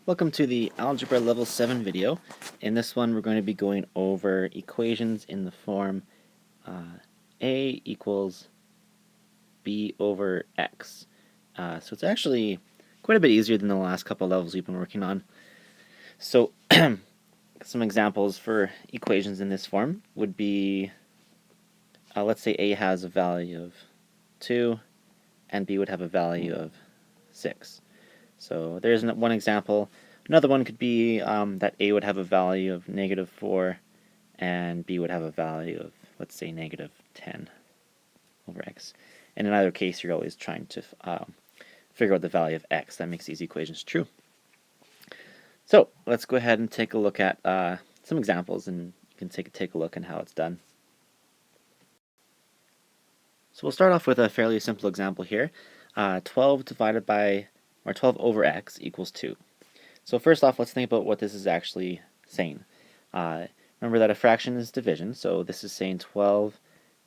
Welcome to the Algebra Level 7 video. In this one we're going to be going over equations in the form a equals b over x. So it's actually quite a bit easier than the last couple of levels we've been working on. So some examples for equations in this form would be, let's say a has a value of 2 and b would have a value of 6. So there's one example. Another one could be that a would have a value of -4 and b would have a value of, let's say, -10 over x. And in either case, you're always trying to figure out the value of x. That makes these equations true. So let's go ahead and take a look at some examples, and you can take a look at how it's done. So we'll start off with a fairly simple example here. 12 divided by, or 12 over x equals 2. So first off, let's think about what this is actually saying. Remember that a fraction is division, so this is saying 12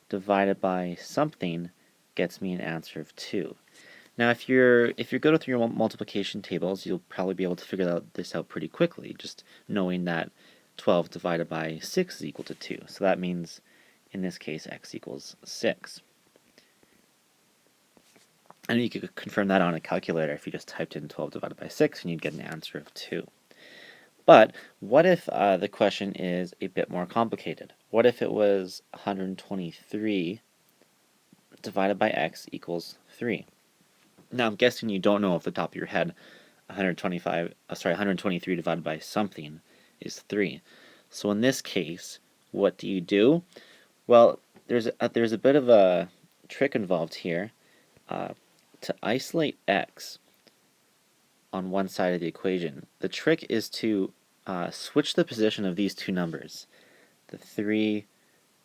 divided by something gets me an answer of 2. Now, if you're good with your multiplication tables, you'll probably be able to figure this out pretty quickly, just knowing that 12 divided by 6 is equal to 2. So that means, in this case, x equals 6. And you could confirm that on a calculator if you just typed in 12 divided by 6 and you'd get an answer of 2. But what if the question is a bit more complicated? What if it was 123 divided by x equals 3? Now I'm guessing you don't know off the top of your head 123 divided by something is 3. So in this case, what do? Well, there's a bit of a trick involved here. To isolate x on one side of the equation, the trick is to switch the position of these two numbers, the 3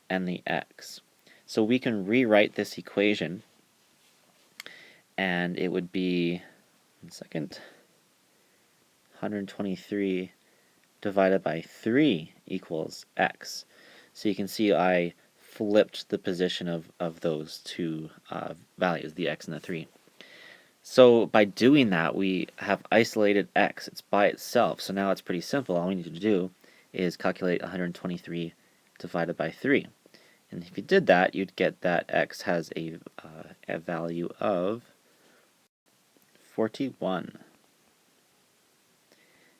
and the x. So we can rewrite this equation, and it would be, 123 divided by 3 equals x. So you can see I flipped the position of those two values, the x and the 3. So by doing that, we have isolated x. It's by itself. So now it's pretty simple. All we need to do is calculate 123 divided by 3. And if you did that, you'd get that x has a value of 41.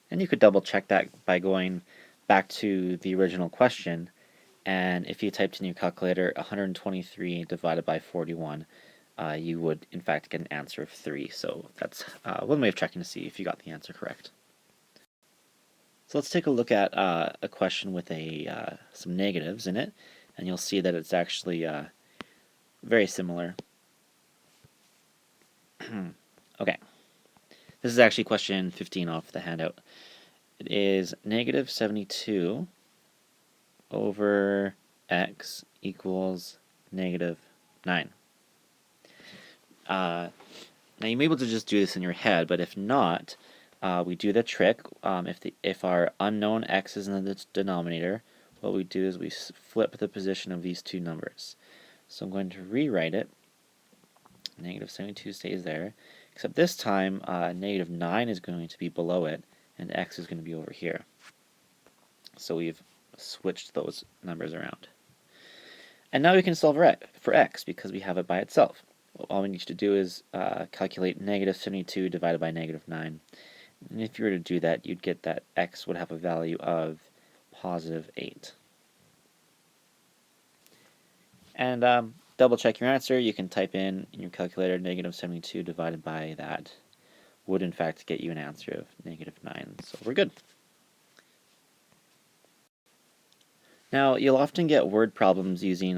And you could double check that by going back to the original question. And if you typed in your calculator 123 divided by 41, you would in fact get an answer of 3. So that's one way of checking to see if you got the answer correct. So let's take a look at a question with some negatives in it, and you'll see that it's actually very similar. Okay, this is actually question 15 off the handout. It is -72 over x equals -9. Now you may be able to just do this in your head, but if not, we do the trick. If our unknown x is in the denominator, what we do is we flip the position of these two numbers. So I'm going to rewrite it. -72 stays there, except this time -9 is going to be below it, and x is going to be over here. So we've switched those numbers around. And now we can solve for x because we have it by itself. All we need to do is calculate -72 divided by -9. And if you were to do that, you'd get that x would have a value of +8. And double check your answer. You can type in your calculator -72 divided by that would in fact get you an answer of -9. So we're good. Now you'll often get word problems using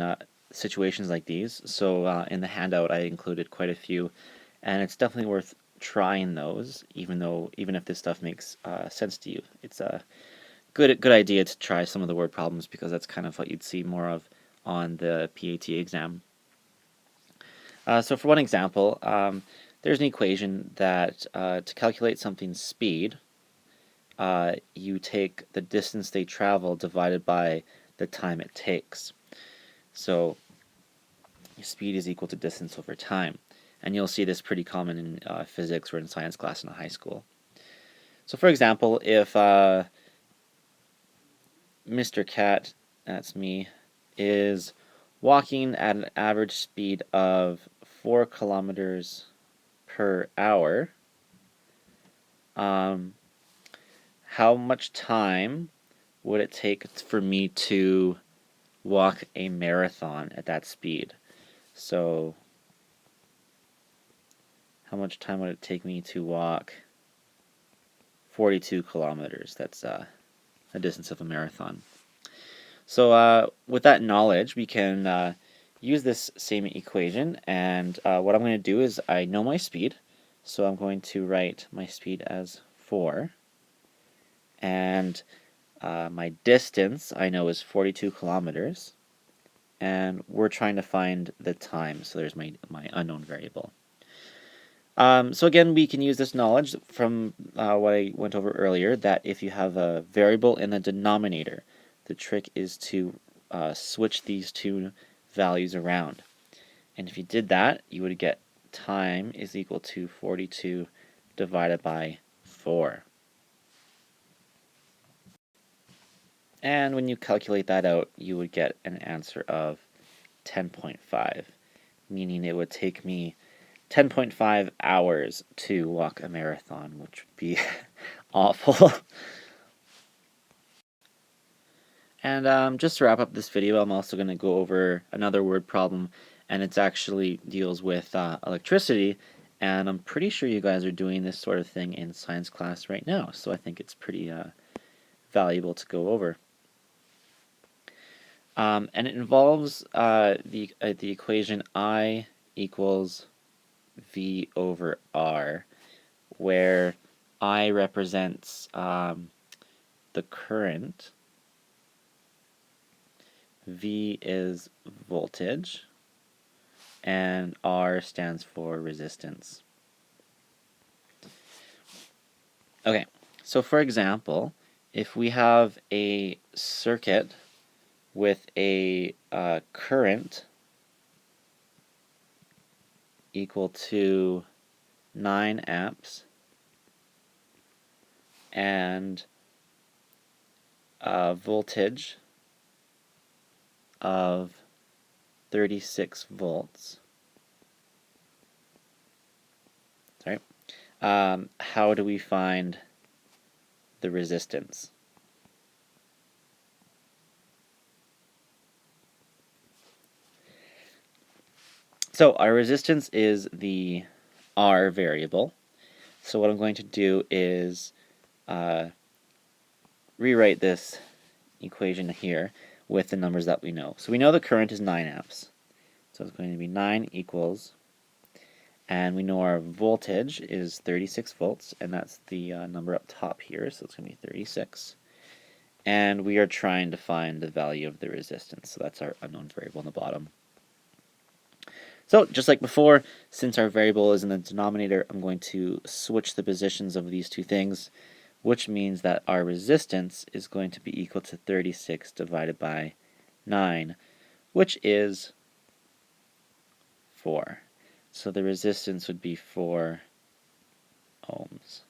situations like these. So in the handout I included quite a few, and it's definitely worth trying those, even if this stuff makes sense to you. It's a good idea to try some of the word problems because that's kind of what you'd see more of on the PAT exam. So for one example, there's an equation that to calculate something's speed, you take the distance they travel divided by the time it takes. So speed is equal to distance over time. And you'll see this pretty common in physics or in science class in high school. So for example, if Mr. Cat, that's me, is walking at an average speed of 4 kilometers per hour, how much time would it take for me to walk a marathon at that speed? So how much time would it take me to walk 42 kilometers? That's a distance of a marathon. So with that knowledge, we can use this same equation, and what I'm going to do is I know my speed, so I'm going to write my speed as 4, and my distance I know is 42 kilometers, and we're trying to find the time, so there's my unknown variable. So again, we can use this knowledge from what I went over earlier, that if you have a variable in the denominator, the trick is to switch these two values around. And if you did that, you would get time is equal to 42 divided by 4. And when you calculate that out, you would get an answer of 10.5, meaning it would take me 10.5 hours to walk a marathon, which would be awful. And just to wrap up this video, I'm also going to go over another word problem, and it actually deals with electricity, and I'm pretty sure you guys are doing this sort of thing in science class right now, so I think it's pretty valuable to go over. And it involves the equation I equals V over R, where I represents the current, V is voltage, and R stands for resistance. Okay, so for example, if we have a circuit with a current equal to 9 amps and a voltage of 36 volts. Sorry. How do we find the resistance? So our resistance is the R variable. So what I'm going to do is rewrite this equation here with the numbers that we know. So we know the current is 9 amps. So it's going to be 9 equals, and we know our voltage is 36 volts, and that's the number up top here, so it's going to be 36. And we are trying to find the value of the resistance, so that's our unknown variable in the bottom. So just like before, since our variable is in the denominator, I'm going to switch the positions of these two things, which means that our resistance is going to be equal to 36 divided by 9, which is 4. So the resistance would be 4 ohms.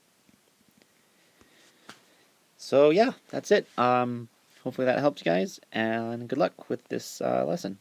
So yeah, that's it. Hopefully that helped you guys, and good luck with this lesson.